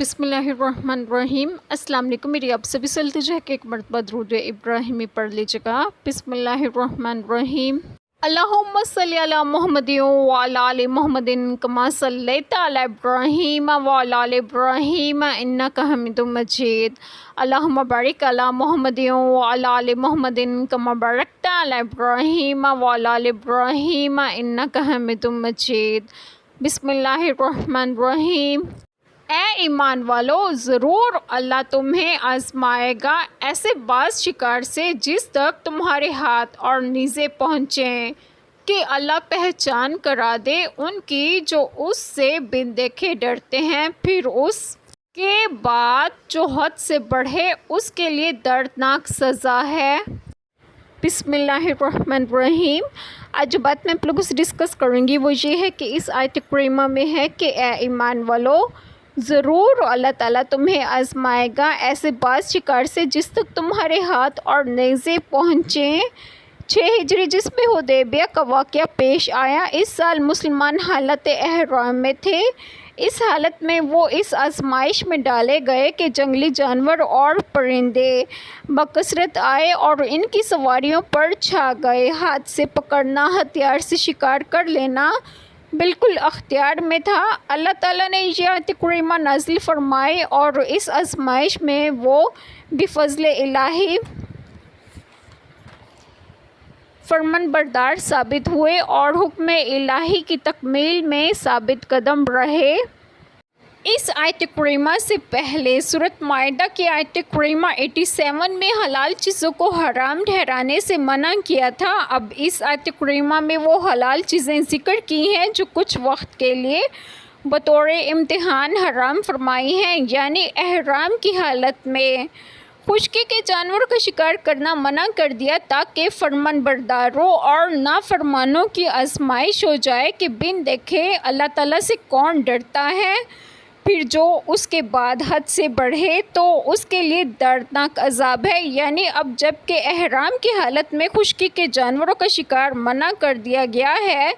بسم اللہ الرحمن الرحیم۔ السلام علیکم، میری آپ سبھی سے التجا ہے کہ ایک مرتبہ درود ابراہیمی پڑھ لیجیے گا۔ بسم اللہ الرحمن الرحیم۔ اللہم صلی علی محمد وعلی آل محمد کما صلیت علی ابراہیم وعلی آل ابراہیم انک حمید مجید۔ اللہم بارک علی محمد وعلی آل محمد کما بارکت علی ابراہیم وعلی آل ابراہیم انک حمید مجید۔ بسم اللہ الرحمن الرحیم۔ اے ایمان والو، ضرور اللہ تمہیں آزمائے گا ایسے بعض شکار سے جس تک تمہارے ہاتھ اور نیزے پہنچیں کہ اللہ پہچان کرا دے ان کی جو اس سے بن دیکھے ڈرتے ہیں، پھر اس کے بعد جو حد سے بڑھے اس کے لیے دردناک سزا ہے۔ بسم اللہ الرحمن الرحیم۔ آج جو بات میں آپ لوگوں سے ڈسکس کروں گی وہ یہ ہے کہ اس آیت کریمہ میں ہے کہ اے ایمان والو، ضرور اللہ تعالیٰ تمہیں آزمائے گا ایسے بعض شکار سے جس تک تمہارے ہاتھ اور نیزے پہنچیں۔ 6 ہجری جس میں حدیبیہ کا واقعہ پیش آیا، اس سال مسلمان حالت احرام میں تھے۔ اس حالت میں وہ اس آزمائش میں ڈالے گئے کہ جنگلی جانور اور پرندے بکثرت آئے اور ان کی سواریوں پر چھا گئے۔ ہاتھ سے پکڑنا، ہتھیار سے شکار کر لینا بالکل اختیار میں تھا۔ اللہ تعالیٰ نے یہ آیت کریمہ نازل فرمائی اور اس آزمائش میں وہ بفضل الہی فرمان بردار ثابت ہوئے اور حکم الہی کی تکمیل میں ثابت قدم رہے۔ اس آیت کریمہ سے پہلے سورۃ مائدہ کی آیت کریمہ 87 میں حلال چیزوں کو حرام ٹھہرانے سے منع کیا تھا۔ اب اس آیت کریمہ میں وہ حلال چیزیں ذکر کی ہیں جو کچھ وقت کے لیے بطور امتحان حرام فرمائی ہیں، یعنی احرام کی حالت میں خشکی کے جانوروں کا شکار کرنا منع کر دیا تاکہ فرمان برداروں اور نافرمانوں کی آزمائش ہو جائے کہ بن دیکھے اللہ تعالیٰ سے کون ڈرتا ہے، پھر جو اس کے بعد حد سے بڑھے تو اس کے لیے دردناک عذاب ہے۔ یعنی اب جب کہ احرام کی حالت میں خشکی کے جانوروں کا شکار منع کر دیا گیا ہے،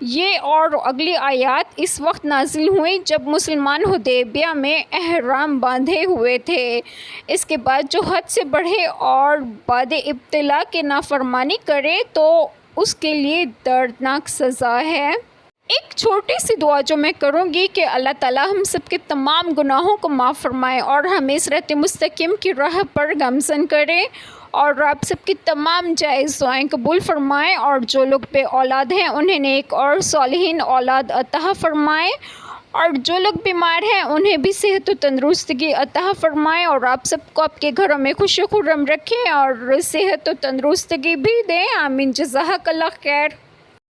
یہ اور اگلی آیات اس وقت نازل ہوئی جب مسلمان حدیبیہ میں احرام باندھے ہوئے تھے۔ اس کے بعد جو حد سے بڑھے اور بعد ابتلا کے نافرمانی کرے تو اس کے لیے دردناک سزا ہے۔ ایک چھوٹی سی دعا جو میں کروں گی کہ اللہ تعالیٰ ہم سب کے تمام گناہوں کو معاف فرمائے اور ہمیں صراط مستقیم کی راہ پر گامزن کرے اور آپ سب کی تمام جائز دعائیں قبول فرمائے، اور جو لوگ بے اولاد ہیں انہیں نیک اور صالحین اولاد عطا فرمائے، اور جو لوگ بیمار ہیں انہیں بھی صحت و تندرستگی عطا فرمائے، اور آپ سب کو آپ کے گھروں میں خوش و خرم رکھیں اور صحت و تندرستگی بھی دیں۔ آمین۔ جزاک اللہ خیر۔